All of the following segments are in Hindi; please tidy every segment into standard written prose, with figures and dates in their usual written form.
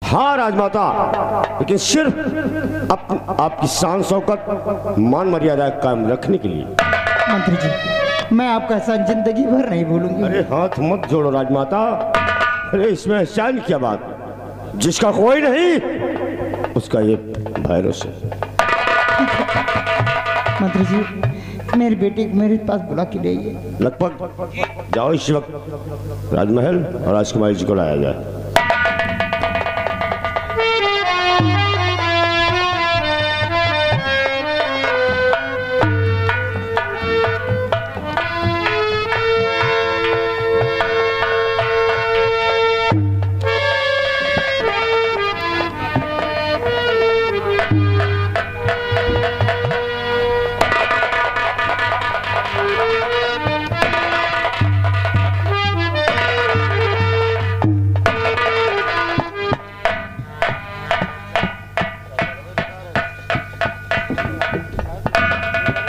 हाँ राजमाता, लेकिन सिर्फ आपकी शान शौकत मान मर्यादा कायम रखने के लिए। मंत्री जी, मैं आपका एहसान जिंदगी भर नहीं भूलूंगी। अरे हाथ मत जोड़ो राजमाता। अरे इसमें एहसान क्या बात, जिसका कोई नहीं उसका ये भैरव से। मंत्री जी, मेरी बेटी को मेरे पास बुला के ले आइए। लगभग जाओ, इस वक्त राजमहल और राजकुमारी जी को लाया जाए।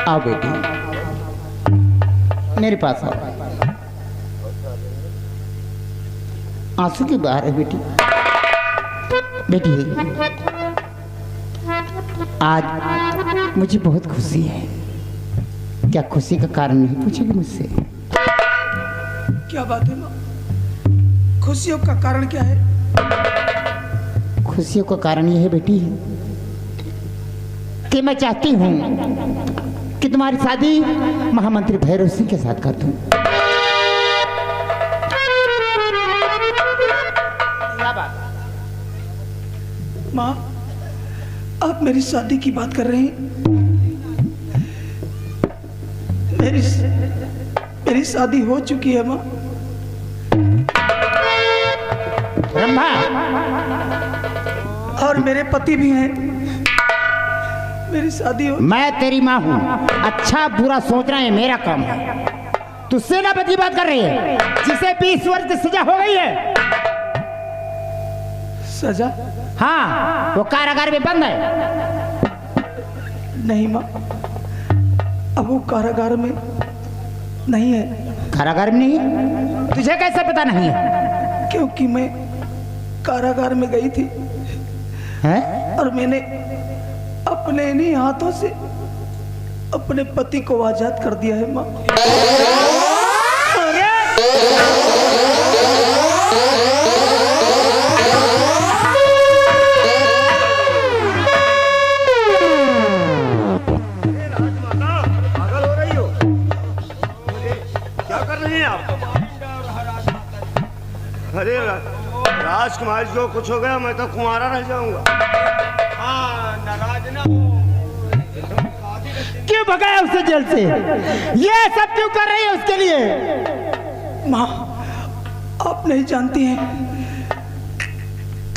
आओ बेटी, मेरे पास आओ। आंसू क्यों बहा रहे बेटी? बेटी, आज मुझे बहुत खुशी है। क्या खुशी का कारण नहीं पूछेगी मुझसे? क्या बात है माँ? खुशियों का कारण क्या है? खुशियों का कारण यह है बेटी कि मैं चाहती हूँ कि तुम्हारी शादी महामंत्री भैरव सिंह के साथ कर दूं। माँ, आप मेरी शादी की बात कर रहे हैं? मेरी शादी हो चुकी है माँ। ब्रह्मा, और मेरे पति भी हैं। मेरी शादी हो। मैं तेरी माँ हूँ, अच्छा बुरा सोचना है मेरा काम है। तू सेनापति बात कर रही है जिसे 20 वर्ष की सजा हो गई है। सजा? हाँ, वो कारागार में बंद है। नहीं माँ, अब वो कारागार में नहीं है। कारागार में नहीं है? तुझे कैसे पता नहीं है? क्योंकि मैं कारागार में गई थी है? और मैंने अपने इन्हीं हाथों से अपने पति को आजाद कर दिया है माँ। पागल हो रही हो? क्या कर रही हैं आप? अरे राजकुमार जी को कुछ हो गया, मैं तो कुंवारा रह जाऊंगा। क्यों भगाया उसे जेल से? ये सब क्यों कर रही है उसके लिए? माँ, आप नहीं जानती हैं,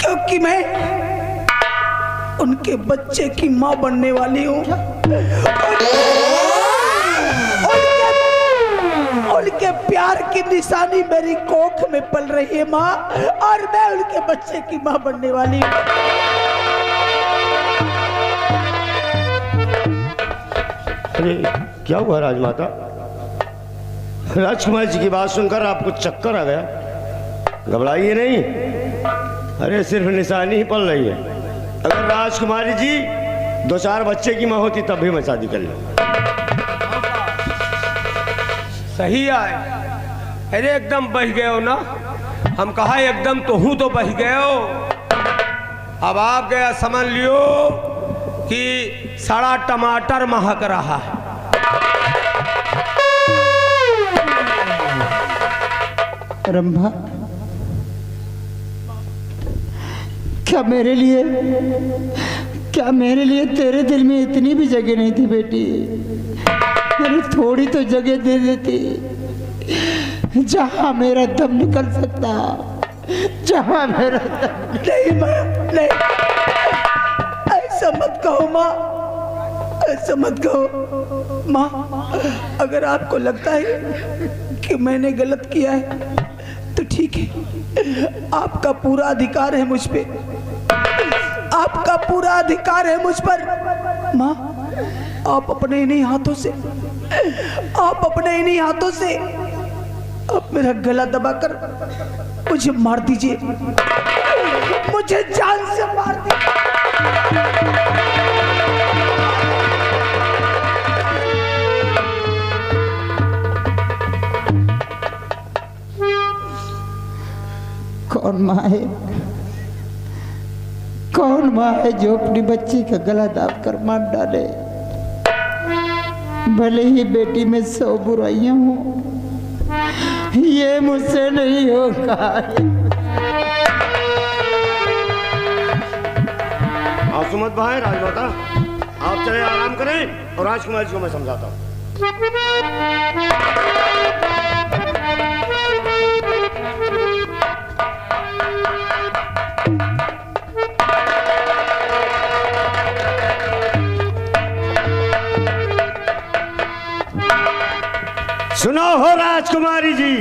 क्योंकि मैं उनके बच्चे की माँ बनने वाली हूँ। उनके प्यार की निशानी मेरी कोख में पल रही है माँ, और मैं उनके बच्चे की माँ बनने वाली हूँ। अरे क्या हुआ राजमाता? राजकुमार जी की बात सुनकर आपको चक्कर आ गया? घबराइए नहीं, अरे सिर्फ निशानी ही पल रही है। अगर राजकुमारी जी 2-4 बच्चे की माँ होती तब भी मैं शादी कर लूँ। सही आए। अरे एकदम बह गए हो ना? हम कहा एकदम तो हूँ, तो बह गए हो। अब आप गया समझ लियो कि सड़ा टमाटर महक रहा है। रंभा, क्या मेरे लिए तेरे दिल में इतनी भी जगह नहीं थी बेटी? मेरी थोड़ी तो जगह दे देती, जहां मेरा दम निकल सकता, जहां मेरा दम। नहीं माँ, नहीं, ऐसा मत कहो माँ, ऐसा मत कहो माँ। अगर आपको लगता है कि मैंने गलत किया है तो ठीक है, आपका पूरा अधिकार है मुझ पे, आपका पूरा अधिकार है मुझ पर। माँ, आप अपने इन्हीं हाथों से, आप मेरा गला दबाकर मुझे मार दीजिए, मुझे जान से मार दिया। कौन माँ है, कौन माँ है जो अपनी बच्ची का गला दाब कर मार डाले? भले ही बेटी में 100 बुराइयां हो, ये मुझसे नहीं होगा। आप सुमत भाई राजमाता, आप चले आराम करें और राजकुमार जी को मैं समझाता हूँ। सुनो हो राजकुमारी जी,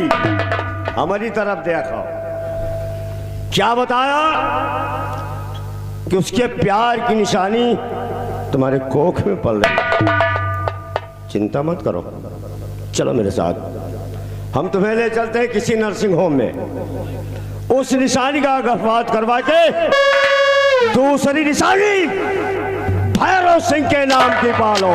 हमारी तरफ देखो। क्या बताया कि उसके प्यार की निशानी तुम्हारे कोख में पल रही। चिंता मत करो, चलो मेरे साथ, हम तुम्हें ले चलते हैं किसी नर्सिंग होम में। उस निशानी का गर्भपात करवा के दूसरी निशानी भैरव सिंह के नाम की पालो।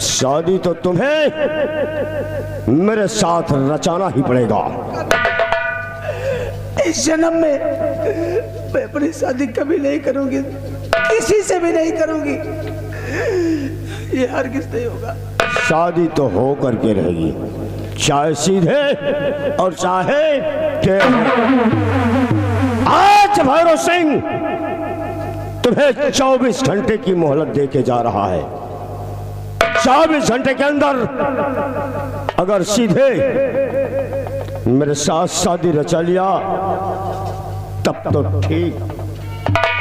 शादी तो तुम्हें मेरे साथ रचाना ही पड़ेगा। इस जन्म में मैं अपनी शादी कभी नहीं करूंगी, किसी से भी नहीं करूंगी, ये हरगिज नहीं होगा। शादी तो हो करके रहेगी, चाहे सीधे और चाहे टेढ़े। आज भैरव सिंह तुम्हें 24 घंटे की मोहलत देके जा रहा है। 24 घंटे के अंदर अगर सीधे मेरे साथ शादी रचा लिया तब तो ठीक,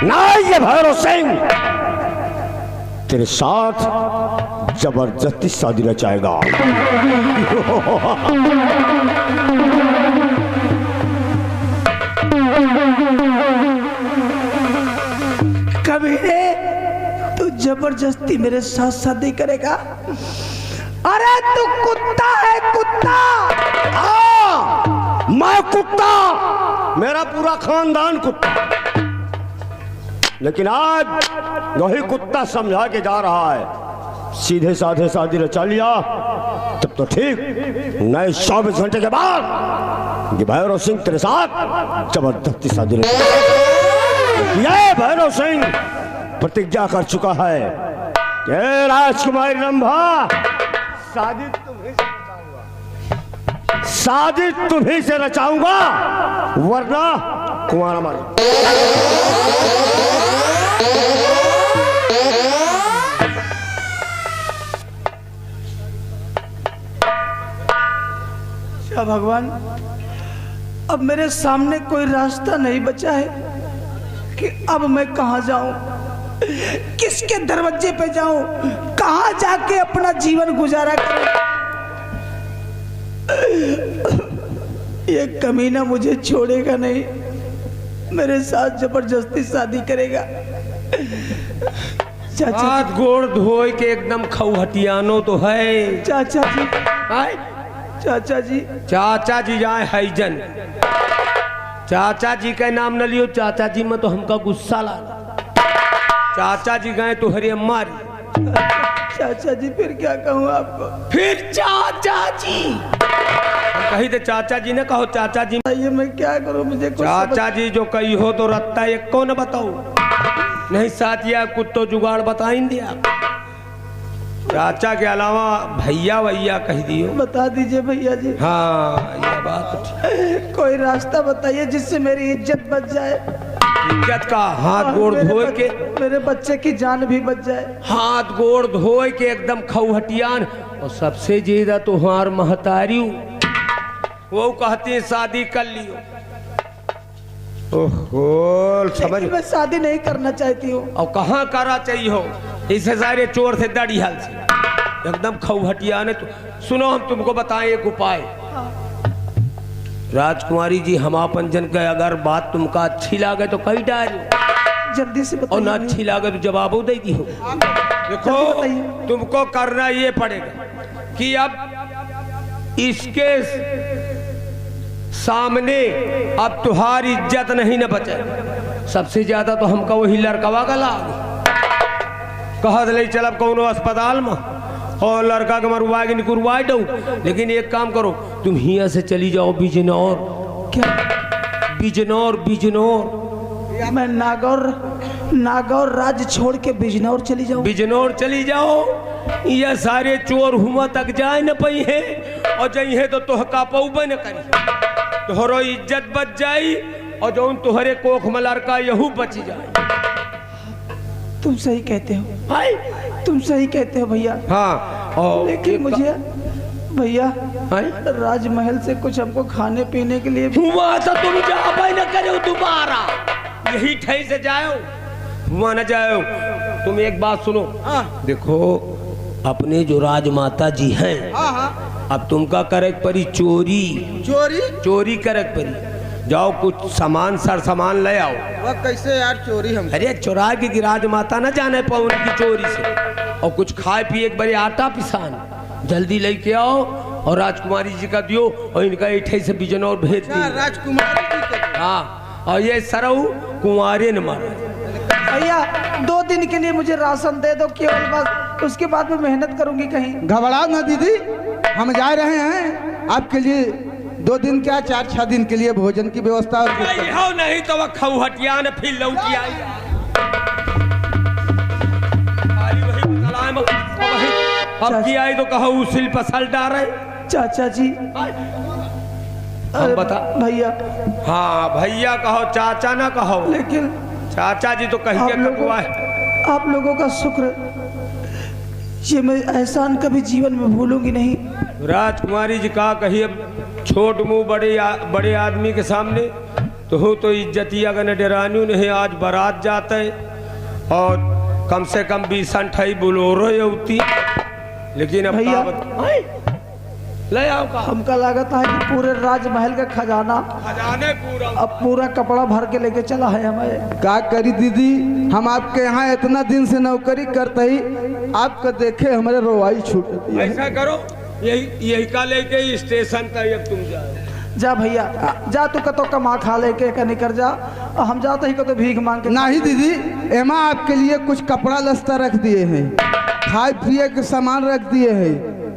ना ये भैरव सिंह तेरे साथ जबरदस्ती शादी रचाएगा। कभी तू जबरदस्ती मेरे साथ शादी करेगा? अरे तू कुत्ता है, कुत्ता। हाँ, मैं कुत्ता, मेरा पूरा खानदान कुत्ता। लेकिन आज वही कुत्ता समझा के जा रहा है, सीधे साधे शादी रचा लिया तब तो ठीक, नए 24 घंटे के बाद ये भैरव सिंह तेरे साथ जबरदस्ती शादी रचा। ये भैरव सिंह प्रतिज्ञा कर चुका है कि राजकुमारी रंभा शादी तुम्ही से रचाऊंगा, वरना कुंवारा मारूंगा। क्या भगवान, अब मेरे सामने कोई रास्ता नहीं बचा है कि अब मैं कहां जाऊं, किसके दरवाजे पे जाऊं, कहां जाके अपना जीवन गुजारा करूं। ये कमीना मुझे छोड़ेगा नहीं, मेरे साथ जबरदस्ती शादी करेगा। चाचा हाथ गोड़ धोए के एकदम खौहटियानो तो है। चाचा जी, आए? चाचा जी, चाचा जी जाए हैजन, चाचा जी का नाम न लियो। चाचा जी में तो हमका गुस्सा लगा। चाचा जी गए तो हरी अम्मारी। चाचा जी फिर क्या कहूँ आपको? फिर चाचा जी हम कही थे, चाचा जी ने कहो चाचा जी। ये मैं क्या करूँ, मुझे कुछ चाचा जी जो कही हो तो रत्ता एक को न बताओ, नहीं साथिया कुत्तो जुगाड़ बताइन दिया। चाचा के अलावा भैया भैया कह दियो। बता दीजिए भैया जी। हाँ ये बात। कोई रास्ता बताइए जिससे मेरी इज्जत बच जाए। इज्जत का हाथ गोड़ धोए के, मेरे बच्चे की जान भी बच जाए। हाथ गोड़ धोए के एकदम खौहटियान। और सबसे ज्यादा तो हार महतारी वो कहती है शादी कर लियो। ओहो समझ, मैं शादी नहीं करना चाहती हूँ। और कहाँ करा चाहिए हो, इसे सारे चोर से दड़ी हाल से एकदम खौहटिया ने। तो सुनो हम तुमको बताएं एक उपाय। राजकुमारी जी हम अपन जन के अगर बात तुमका अच्छी लागे तो कही डाल, जल्दी से और बताइए ना भैया। अच्छी लागत जवाब देगी हो। देखो जल्दी बताइए। तुमको करना ये पड़ेगा कि अब इसके सामने अब तुम्हारी इज्जत नहीं न बचे। सबसे ज्यादा तो हमका वही लड़कवा का लाग कह ले चलब कौनो अस्पताल में और लड़का के मरवा के निकुरवा दो। लेकिन एक काम करो, तुम हिया से चली जाओ बिजनौर। क्या? बिजनौर बिजनौर मैं नागौर राज्य छोड़ के बिजनौर चली जाऊं? बिजनौर चली जाओ। ये सारे चोर हुआ तक जाए न पई है और जई है तो तोहका पौबे न करी। तोहरो इज्जत बच जाई और जो तुहरे कोख में लड़का यहू बच जाए। तुम सही कहते हो, हाय तुम सही कहते हो भैया। हाँ और लेकिन मुझे भैया हाय राजमहल से कुछ हमको खाने पीने के लिए हुआ तो तुम जा न करो दोबारा। यही ठई से जाओ, हुआ न जाओ। तुम एक बात सुनो, देखो अपने जो राजमाता जी हैं, अब तुमका करे परी चोरी चोरी करे परी। जाओ कुछ सामान सर सामान ले आओ। वह कैसे यार चोरी हम? अरे चुरा के राजमाता न जाने पाओ उनकी चोरी से। और कुछ खाए पिए एक बारी आटा पिसान जल्दी लेके आओ और राजकुमारी जी का दियो और इनका इठे से बिजनौर भेज दियो। राजकुमारी जी के? हाँ और ये सरऊ कुंवारे न मारो। भैया 2 दिन के लिए मुझे राशन दे दो केवल, बस उसके बाद मैं मेहनत करूंगी कहीं। घबराओ ना दीदी, हम जा रहे हैं आपके लिए 2 दिन क्या 4-6 दिन के लिए भोजन की व्यवस्था और हो नहीं तो वह खौहटिया न फिर लौटी आई। अब की आई तो कहो उसिल पसल डारे। चाचा जी हम बता भैया। हाँ भैया कहो, चाचा ना कहो। लेकिन चाचा जी तो कहिए ककुआ है। आप लोगों का शुक्र, ये मैं एहसान कभी जीवन में भूलूंगी नहीं। राजकुमारी जी का कहिए छोट मुंह बड़े आदमी के सामने तो हो तो इज्जतिया का न डरानू नहीं। आज बारात जाते और कम से कम 20-28 बोलोरो होती। लेकिन अब भैया ले आओ का हमका लागत है कि पूरे राजमहल का खजाना खजाने पूरा अब पूरा कपड़ा भर के लेके चला है हमें। क्या करी दीदी, हम आपके यहाँ इतना दिन से नौकरी करते ही आपको देखे हमारे रोवाई छूटती है। ऐसा करो, यही का लेके स्टेशन तक अब तुम जाओ। जा भैया जा, तू कतो कमा खा लेके कहीं कर जा, और हम जाते ही कतो भीख मांग के। नहीं दीदी, एमा आपके लिए कुछ कपड़ा लस्ता रख दिए हैं, खाए पिए के सामान रख दिए हैं,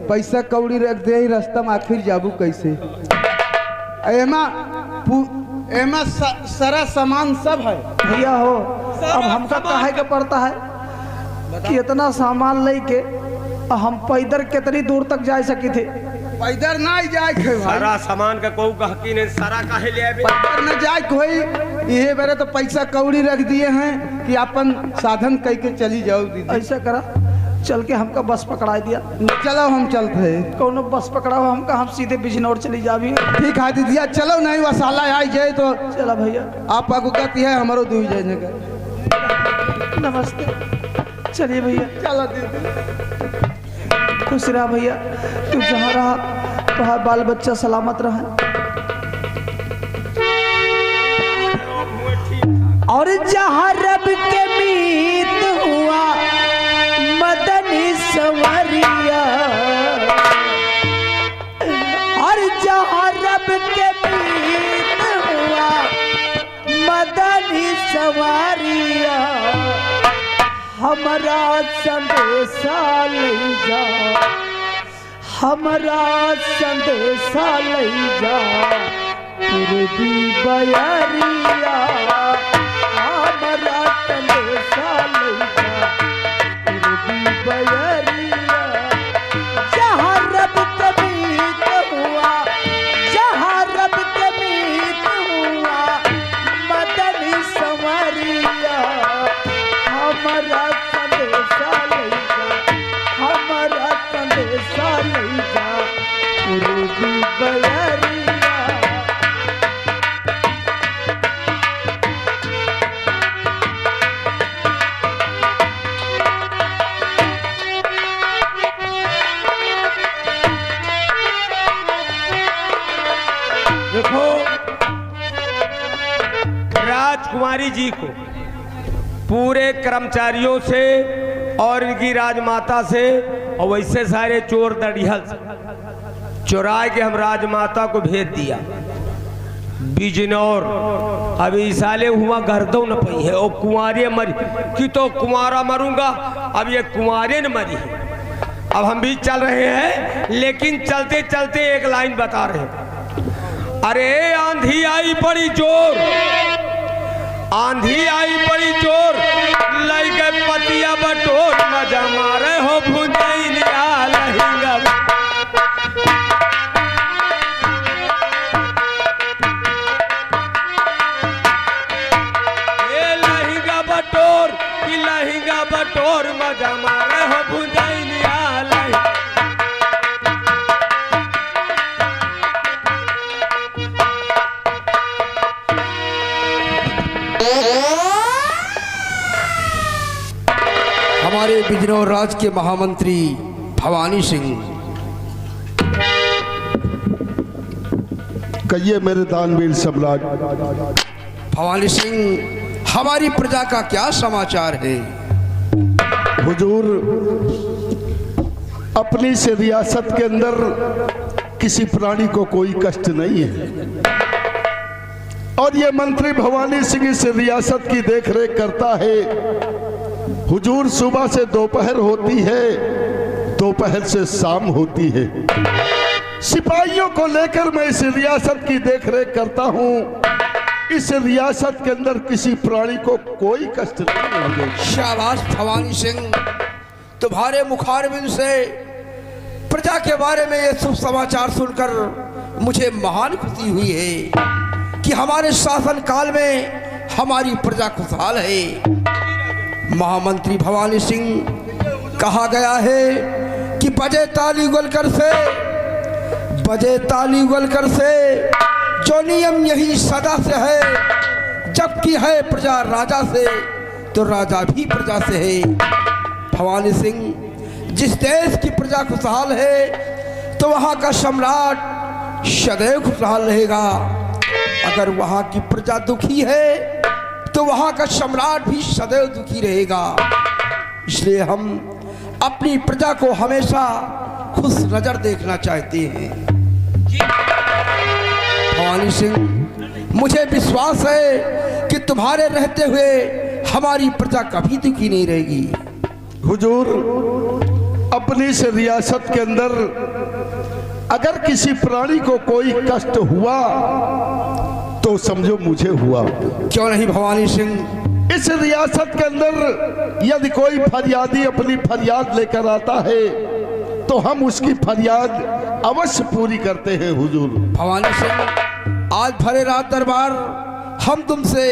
पैसा कौड़ी रख दिए। रास्ता में आखिर जाबू कैसे? एमा सारा सामान सब है भैया हो। अब हमका काहे के पड़ता है कि इतना सामान लेके हम पैदल कितनी दूर तक जा सकी थे? पैदल ना जाए भाई, सारा सामान का कोई गहकी ने सारा काहे ले आवे? पैदल न जाए कोई। ये बेरे तो पैसा कौड़ी रख दिए हैं कि अपन साधन कह के चली जाओ दीदी। ऐसा करा, चल के हमका बस पकड़ा दिया। चलो हम चलते हैं। कौनो बस पकड़ा हो हमका, हम सीधे बिजनौर चली जाबी। ठीक है दीदी, चलो नहीं वसाला आई जाए तो चला भैया। आप अगुगती है हमारो दूर जाने का। नमस्ते, चलिए भैया। चलो दीदी, खुश रहा भैया, तू जहाँ रहा वहाँ बाल बच्चा सलामत रहा। और जहाँ रब के मीत हुआ मदनी सवरिया, और जहाँ रब के मीत हुआ मदनी सवारिया, हमारा संदेशा ले जा, हमारा संदेशा ले जा पूर्वी बयरिया, हमारा संदेशा ले जा पूर्वी बयरिया। जहाँ रब के मीत हुआ, जहाँ रब के मीत हुआ मदनी संवरिया, हमारा संदेशा ले जा, हमारा संदेशा ले जा पूर्वी बयरिया। देखो राजकुमारी जी को पूरे कर्मचारियों से और इनकी राजमाता से और वैसे सारे चोर दड़िहल से चुरा के हम राजमाता को भेज दिया बिजनौर। अभी साले हुआ गर्दों न पई है और कुंवारे मरी कि तो कुंवारा मरूंगा, अब ये कुंवारे न मरी है। अब हम भी चल रहे हैं, लेकिन चलते चलते एक लाइन बता रहे हैं। अरे आंधी आई बड़ी जोर, आंधी आई बड़ी जोर, लाई गए पतिया बटोर, मजा मारे हो भुंजैनिया लहिंगा। ये लहिंगा बटोर कि लहिंगा बटोर, मजा मारे हो भुंजैनिया लहिंगा। हमारे बिजनौर राज के महामंत्री भवानी सिंह, कहिए मेरे दानवीर सम्राट। भवानी सिंह, हमारी प्रजा का क्या समाचार है? हुजूर, अपनी से रियासत के अंदर किसी प्राणी को कोई कष्ट नहीं है और ये मंत्री भवानी सिंह इस रियासत की देखरेख करता है। हुजूर, सुबह से दोपहर होती है, दोपहर से शाम होती है। सिपाहियों को लेकर मैं इस रियासत की देखरेख करता हूँ। इस रियासत के अंदर किसी प्राणी को कोई कष्ट नहीं होगा। शाबाश भवानी सिंह, तुम्हारे मुखारबिंद से प्रजा के बारे में ये शुभ समाचार सुनकर मुझे महान खुशी हुई है कि हमारे शासन काल में हमारी प्रजा खुशहाल है। महामंत्री भवानी सिंह, कहा गया है कि बजे ताली गोलकर से, बजे ताली गोलकर से, जो नियम यही सदा से है, जबकि है प्रजा राजा से तो राजा भी प्रजा से है। भवानी सिंह, जिस देश की प्रजा खुशहाल है तो वहाँ का सम्राट सदैव खुशहाल रहेगा। अगर वहाँ की प्रजा दुखी है तो वहाँ का सम्राट भी सदैव दुखी रहेगा। इसलिए हम अपनी प्रजा को हमेशा खुश नजर देखना चाहते हैं। भवानी सिंह, मुझे विश्वास है कि तुम्हारे रहते हुए हमारी प्रजा कभी दुखी नहीं रहेगी। हुजूर, अपनी से रियासत के अंदर अगर किसी प्राणी को कोई कष्ट हुआ तो समझो मुझे हुआ। क्यों नहीं भवानी सिंह? इस रियासत के अंदर यदि कोई फरियादी अपनी फरियाद लेकर आता है तो हम उसकी फरियाद अवश्य पूरी करते हैं। हुजूर भवानी सिंह, आज भरे रात दरबार हम तुमसे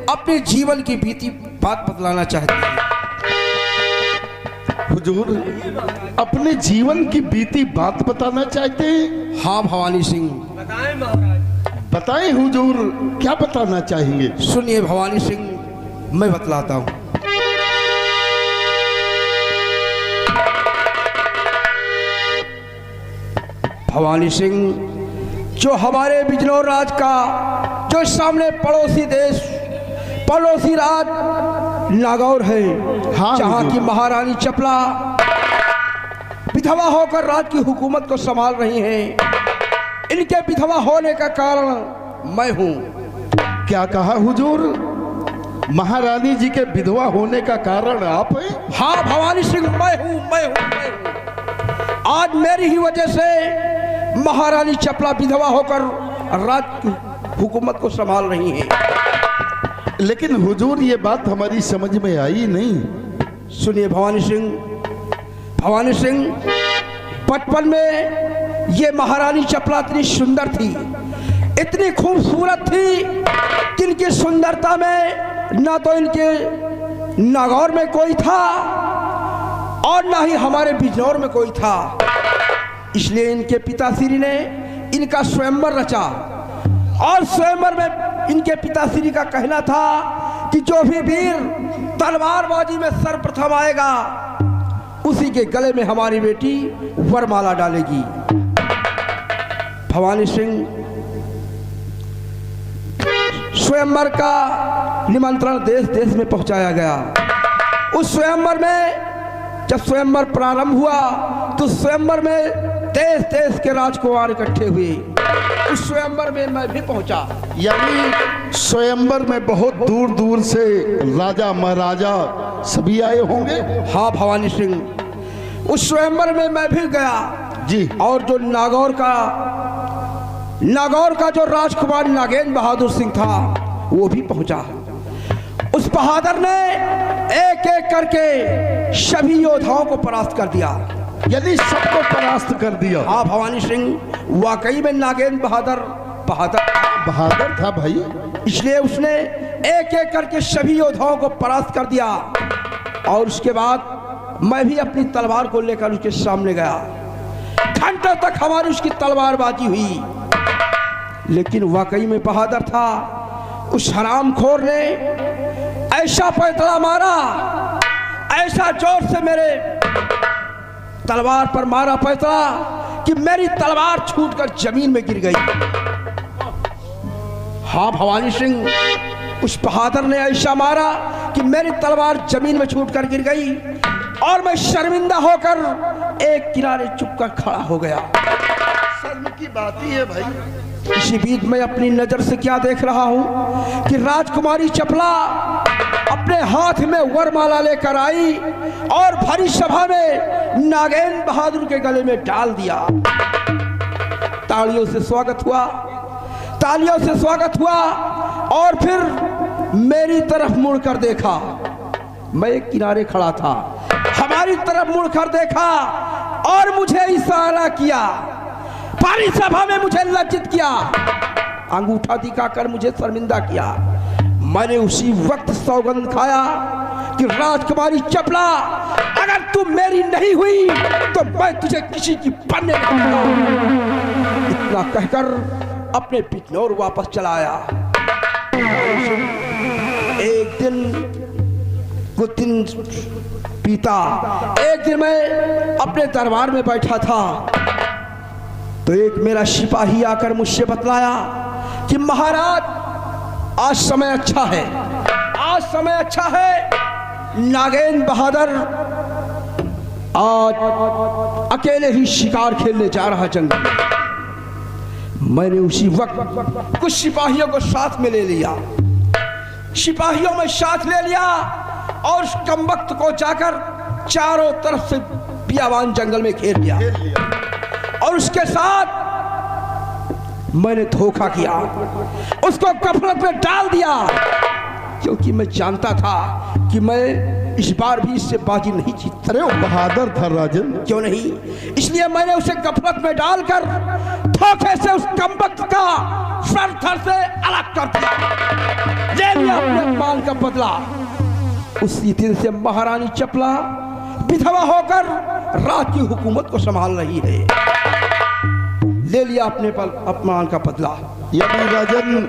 अपने जीवन की बीती बात बतलाना चाहते हैं। हुजूर, अपने जीवन की बीती बात बताना चाहते हैं? हाँ भवानी सिंह, बताएं महाराज। बताएं हुजूर, क्या बताना चाहेंगे? सुनिए भवानी सिंह, मैं बतलाता हूँ। भवानी सिंह, जो हमारे बिजनौर राज का जो सामने पड़ोसी देश, पड़ोसी राज नागौर है, हाँ, जहाँ की महारानी चपला विधवा होकर राज की हुकूमत को संभाल रही हैं। इनके विधवा होने का कारण मैं हूँ। क्या कहा हुजूर? महारानी जी के विधवा होने का कारण आप हैं? हाँ भवानी सिंह, मैं हूँ। आज मेरी ही वजह से महारानी चपला विधवा होकर राज की हुकूमत को संभाल रही हैं। लेकिन हुजूर, ये बात हमारी समझ में आई नहीं। सुनिए भवानी सिंह, भवानी सिंह, बचपन में ये महारानी चपला इतनी सुंदर थी, इतनी खूबसूरत थी कि इनकी सुंदरता में ना तो इनके नागौर में कोई था और ना ही हमारे बिजनौर में कोई था। इसलिए इनके पिताश्री ने इनका स्वयंवर रचा और स्वयंवर में इनके पिताश्री का कहना था कि जो भी वीर तलवारबाजी में सर्वप्रथम आएगा उसी के गले में हमारी बेटी वरमाला डालेगी। भवानी सिंह, स्वयंवर का निमंत्रण देश देश में पहुंचाया गया। उस स्वयंवर में जब स्वयंवर प्रारंभ हुआ तो स्वयंवर में देश देश के राजकुमार इकट्ठे हुए। उस स्वयंवर में मैं भी पहुंचा। यानी स्वयंवर में बहुत दूर दूर से राजा महाराजा सभी आए होंगे। हाँ भवानी सिंह, उस स्वयंवर में मैं भी गया जी। और जो नागौर का जो राजकुमार नागेंद्र बहादुर सिंह था वो भी पहुंचा। उस बहादुर ने एक एक करके सभी योद्धाओं को परास्त कर दिया। यानी सबको परास्त कर दिया। हाँ भवानी सिंह, वाकई में नागेंद्र बहादुर था भाई। इसलिए उसने एक एक करके सभी योद्धाओं को परास्त कर दिया। और उसके बाद मैं भी अपनी तलवार को लेकर उसके सामने गया। घंटों तक हमारी उसकी तलवारबाजी हुई, लेकिन वाकई में बहादुर था। उस हरामखोर ने ऐसा पैतरा मारा, ऐसा जोर से मेरे तलवार पर मारा पैतरा कि मेरी तलवार छूटकर जमीन में गिर गई। हाँ भवानी सिंह, उस बहादुर ने ऐसा मारा कि मेरी तलवार जमीन में छूटकर गिर गई और मैं शर्मिंदा होकर एक किनारे चुपकर खड़ा हो गया। शर्म की बात ही है भाई। इसी बीच मैं अपनी नजर से क्या देख रहा हूं कि राजकुमारी चपला अपने हाथ में वरमाला लेकर आई और भरी सभा में नागेंद्र बहादुर के गले में डाल दिया। तालियों से स्वागत हुआ और फिर मेरी तरफ मुड़कर देखा। मैं एक किनारे खड़ा था, हमारी तरफ मुड़कर देखा और मुझे इशारा किया। भारी सभा में मुझे लज्जित किया, अंगूठा दिखाकर मुझे शर्मिंदा किया। मैंने उसी वक्त सौगंध खाया कि राजकुमारी चपला, अगर तू मेरी नहीं हुई तो मैं तुझे किसी की बनने नहीं दूंगा। इतना कहकर अपने बिजनौर वापस चला आया। एक दिन बीता। एक दिन मैं अपने दरबार में बैठा था तो एक मेरा सिपाही आकर मुझसे बतलाया कि महाराज, आज समय अच्छा है। नागेंद्र बहादुर आज अकेले ही शिकार खेलने जा रहा जंगल में। मैंने उसी वक्त कुछ सिपाहियों को साथ में ले लिया। और उस कमबख्त को जाकर चारों तरफ से बियाबान जंगल में घेर लिया और उसके साथ मैंने धोखा किया, उसको गफलत में डाल दिया, क्योंकि मैं जानता था कि मैं इस बार भी इससे बाजी नहीं जीत। अरे वो बहादुर था राजन। क्यों नहीं, इसलिए मैंने उसे गफलत में डालकर धोखे से उस कमबख्त का सर थर से अलग कर दिया, ले लिया अपने मान का बदला। उसी दिन से महारानी चपला विधवा होकर राज की हुकूमत को संभाल रही है। ले लिया अपने अपमान का बदला। यानी राजन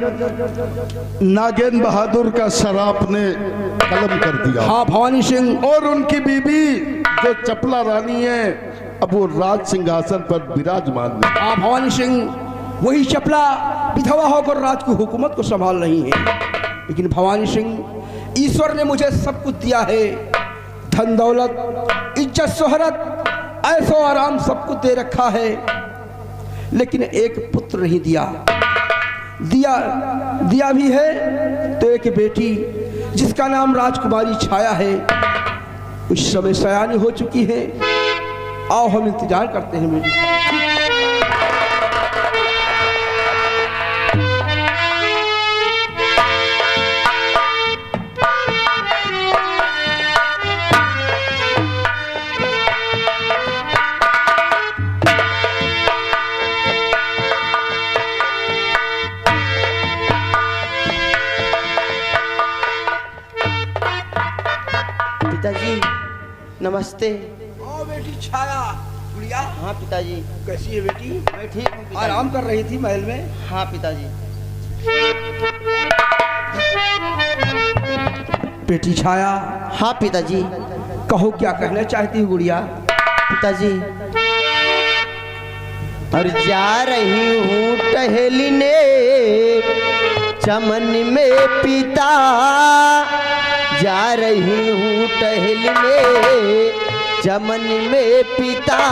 नागेंद्र बहादुर का शराब ने कलम कर दिया। हाँ भवानी सिंह, और उनकी बीबी जो चपला रानी है अब वो राज सिंहासन पर विराजमान है। हाँ भवानी सिंह, वही चपला विधवा होकर राज की हुकूमत को संभाल रही है। लेकिन भवानी सिंह, ईश्वर ने मुझे सब कुछ दिया है, धन दौलत, इज्जत शोहरत, ऐशो आराम सब कुछ दे रखा है, लेकिन एक पुत्र नहीं दिया। दिया भी है तो एक बेटी जिसका नाम राजकुमारी छाया है। उस समय सयानी हो चुकी है। आओ हम इंतजार करते हैं मेरी। पिताजी नमस्ते। आओ बेटी छाया। गुड़िया। हाँ पिताजी। कैसी है बेटी? मैं ठीक हूँ पिताजी। आराम कर रही थी महल में? हाँ पिताजी। बेटी छाया। हाँ पिताजी। कहो क्या कहना चाहती है गुड़िया? पिताजी, और जा रही हूँ टहलने चमन में पिता जा रही हूँ टहलने, चमन में पिता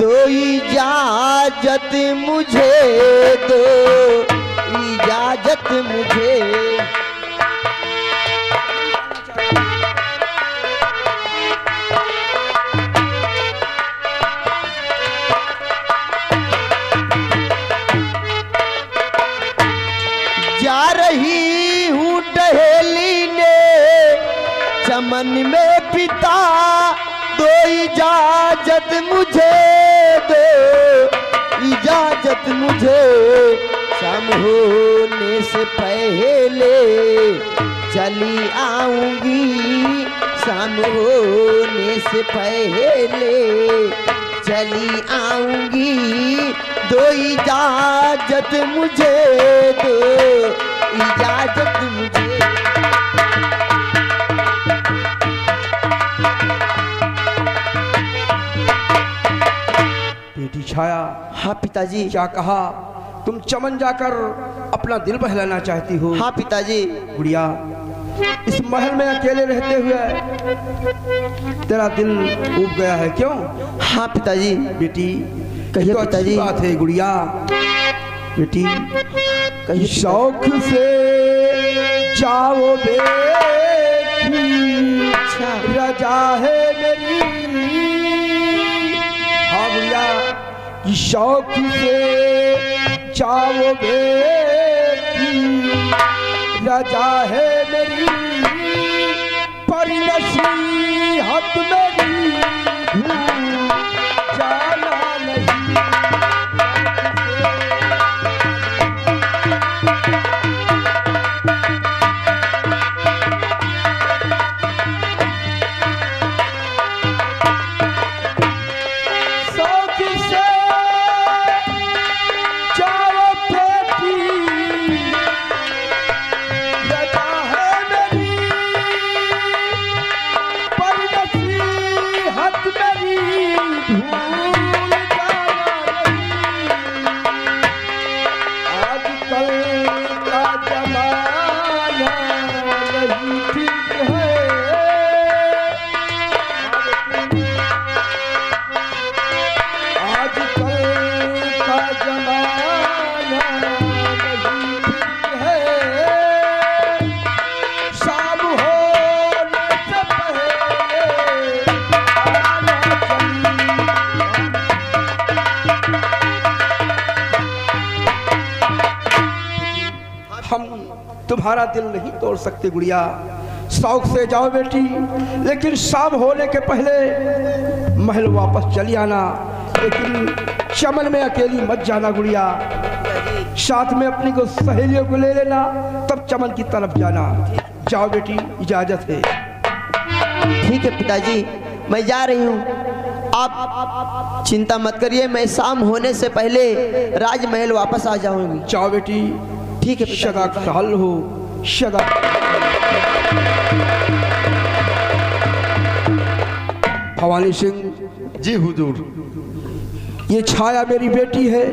दो इजाजत मुझे, दो इजाजत मुझे। जा रही हूँ टहलने, चमन में पिता दो इजाजत मुझे, दो इजाजत मुझे। शाम होने से पहले चली आऊंगी, शाम होने से पहले चली आऊंगी, दो इजाजत मुझे, दो इजाजत मुझे। बेटी छाया, हाँ पिताजी। क्या कहा? तुम चमन जाकर अपना दिल बहलाना चाहती हो? हाँ पिताजी। गुड़िया, इस महल में अकेले रहते हुए तेरा दिल ऊब गया है, क्यों? हाँ पिताजी। बेटी कहिए तो अच्छी पिताजी। बात है गुड़िया। बेटी कहिए शौक से जाओ बेटी, अच्छा। रजा है मेरी। हाँ गुड़िया, कि शौक से जाओ बेटी, रजा है मेरी, पर नसीहत मेरी जाना नहीं। शौक से जाओ बेटी, रजा है मेरी, पर नसीहत मेरी भूल जाना नहीं। आजकल का जमाना नहीं ठीक है, आजकल का जमाना नहीं ठीक है। शाम होने से पहले आना चाहिए। हम तुम्हारा दिल नहीं तोड़ सकते गुड़िया, शौक से जाओ बेटी, लेकिन शाम होने के पहले महल वापस चली आना। लेकिन चमन में अकेली मत जाना गुड़िया, साथ में अपनी को सहेलियों को ले लेना, तब चमन की तरफ जाना। जाओ बेटी, इजाजत है। ठीक है पिताजी, मैं जा रही हूँ। आप चिंता मत करिए, मैं शाम होने से पहले राजमहल वापस आ जाऊंगी। जाओ बेटी। ठीक है पिताजी। सदा खुशहाल हो, सदा। भवानी सिंह जी हुजूर। ये छाया मेरी बेटी है,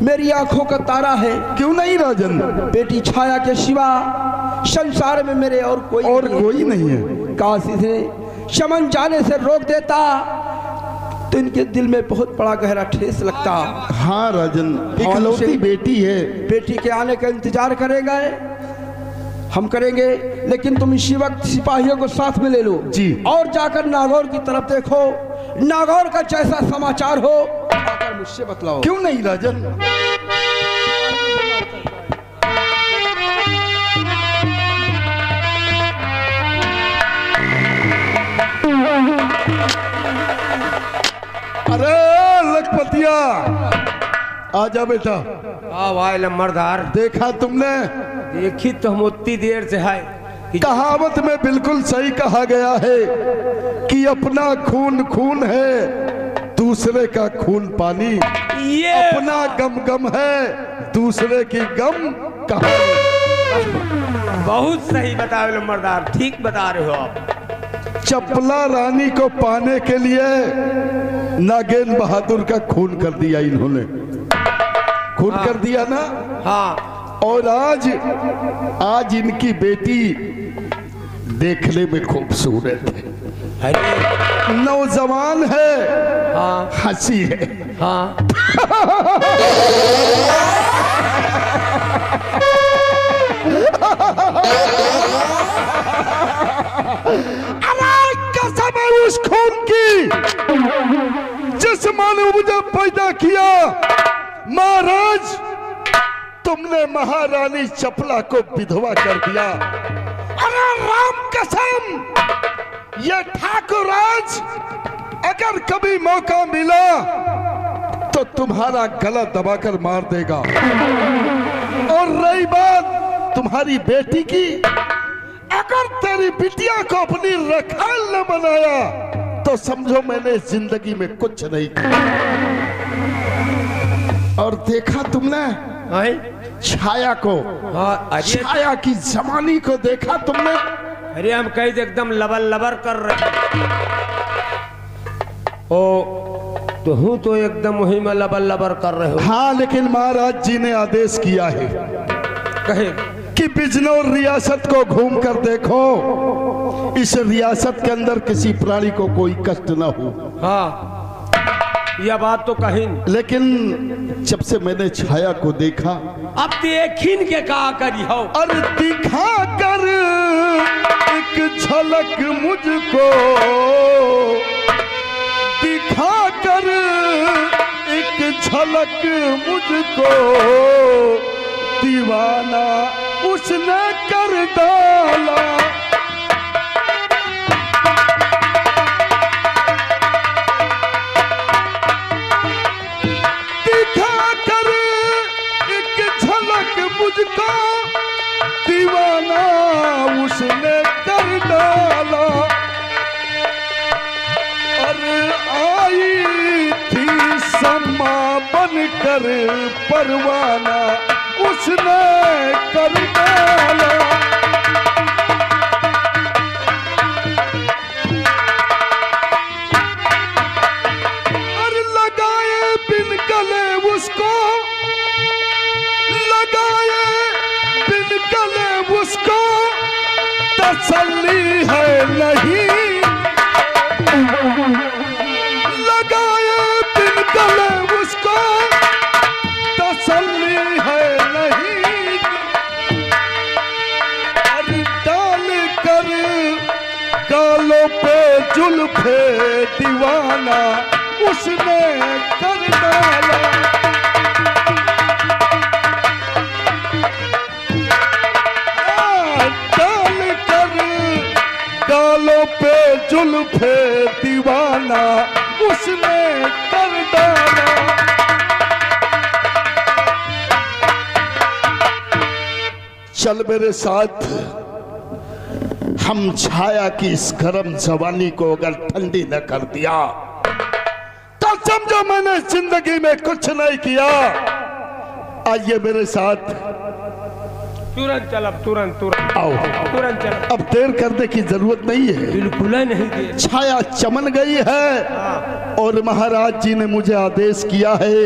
मेरी आंखों का तारा है। क्यों नहीं राजन? बेटी छाया के सिवा संसार में मेरे और कोई नहीं है। काश इसे चमन जाने से रोक देता तो इनके दिल में बहुत बड़ा गहरा ठेस लगता। हाँ राजन, इकलौती बेटी है। बेटी के आने का इंतजार करेगा, हम करेंगे, लेकिन तुम इसी वक्त सिपाहियों को साथ में ले लो जी। और जाकर नागौर की तरफ देखो, नागौर का जैसा समाचार हो आकर मुझसे बतलाओ। क्यों नहीं राजन? अरे लखपतिया, आजा बेटा। भाई लम्बरदार, देखा तुमने? देखी तो हम उतनी देर से है कि कहावत में बिल्कुल सही कहा गया है कि अपना खून खून है, दूसरे का खून पानी। ये अपना गम गम है, दूसरे की गम कहानी। बहुत सही बताए लम्बरदार, ठीक बता रहे हो आप। चपला रानी को पाने के लिए नागेंद्र बहादुर का खून कर दिया इन्होंने। खून कर दिया ना? हाँ, और आज इनकी बेटी देखने में खूबसूरत है, अरे नौजवान है, हाँ हंसी है। हाँ अरे कसम है उस खून की जिस माँ ने मुझे पैदा किया। महाराज, तुमने महारानी चपला को विधवा कर दिया। अरे राम कसम, ये ठाकुराज अगर कभी मौका मिला तो तुम्हारा गला दबाकर मार देगा। और रही बात तुम्हारी बेटी की, अगर तेरी बिटिया को अपनी रखाल न बनाया तो समझो मैंने जिंदगी में कुछ नहीं किया। और देखा तुमने छाया को, हाँ, अरे छाया की जवानी को देखा तुमने? अरे हम कहीं से एकदम लबर लबर कर रहे। ओ तो हूँ तो एकदम वही में लबर लबर कर रहे हो। हाँ, लेकिन महाराज जी ने आदेश किया है कहे कि बिजनौर रियासत को घूम कर देखो, इस रियासत के अंदर किसी प्राणी को कोई कष्ट न हो। हाँ, यह बात तो कहीं। लेकिन जब से मैंने छाया को देखा, अब देखिन के कहा करी हो। अरे दिखा कर एक झलक मुझको, दिखा कर एक झलक मुझको, दीवाना उसने कर डाला। दिखा कर एक झलक मुझको, दीवाना उसने कर डाला। अरे आई थी समा बनकर परवाना, उसने कर डाला। अरे लगाए बिन गले उसको, लगाए बिन गले उसको, तसल्ली है नहीं। लगाए बिन गले उसको, तसल्ली है नहीं। अरे डाल कर गालों पे जुल्फे दीवाना, उसने कर डाला। डाल कर गालों पे जुल्फे दीवाना, उसने कर डाला। चल मेरे साथ, हम छाया की इस गर्म जवानी को अगर ठंडी न कर दिया तो समझो मैंने जिंदगी में कुछ नहीं किया। आइए मेरे साथ, तुरंत चल, अब तुरंत तुरंत आओ। तुरंत चल, अब देर करने की जरूरत नहीं है। बिल्कुल ही नहीं दिए। छाया चमन गई है और महाराज जी ने मुझे आदेश किया है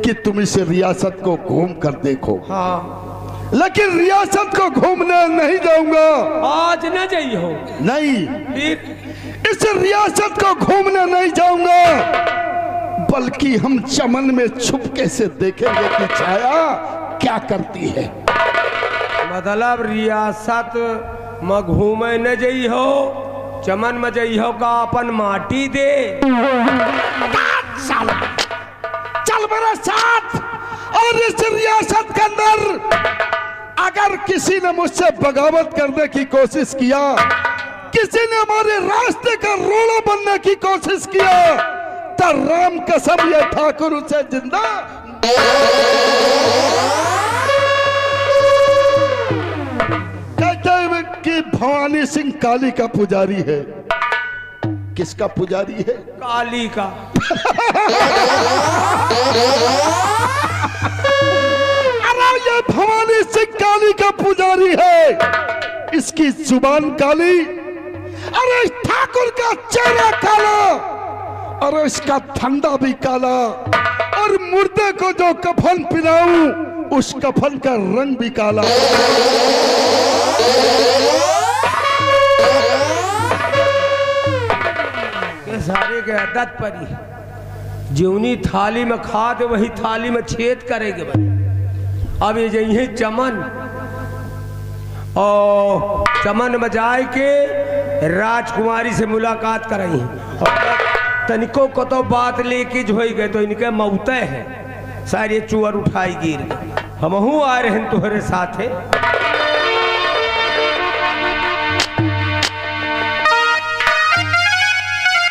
कि तुम इस रियासत को घूम कर देखो। हाँ, लेकिन रियासत को घूमने नहीं जाऊंगा। आज न जाइए हो। नहीं, फिर इस रियासत को घूमने नहीं जाऊंगा, बल्कि हम चमन में छुपके से देखेंगे कि छाया क्या करती है। मतलब रियासत में घूमे न जाई हो, चमन में जाई हो का अपन माटी दे। चल मेरे साथ। और इस रियासत के अंदर अगर किसी ने मुझसे बगावत करने की कोशिश किया, किसी ने हमारे रास्ते का रोड़ा बनने की कोशिश किया, तो राम कसम ये ठाकुर उसे जिंदा। कहते हैं कि भवानी सिंह काली का पुजारी है। किसका पुजारी है? काली का। अरे ये भवानी सिंह काली का पुजारी है, इसकी जुबान काली, अरे इस ठाकुर का चेहरा काला, और इसका ठंडा भी काला, और मुर्दे को जो कफन पिलाऊं उस कफन का रंग भी काला। ये सारे के आदत परी जीवनी थाली में खाते वही थाली में छेद करेंगे भाई। अब ये यही चमन और चमन में जाए के राजकुमारी से मुलाकात कराई और तनिको को तो बात लेके जो गए तो इनके मौते है सारे चुअर उठाई गिर हमहू आ रहे हैं तुम्हारे साथ है।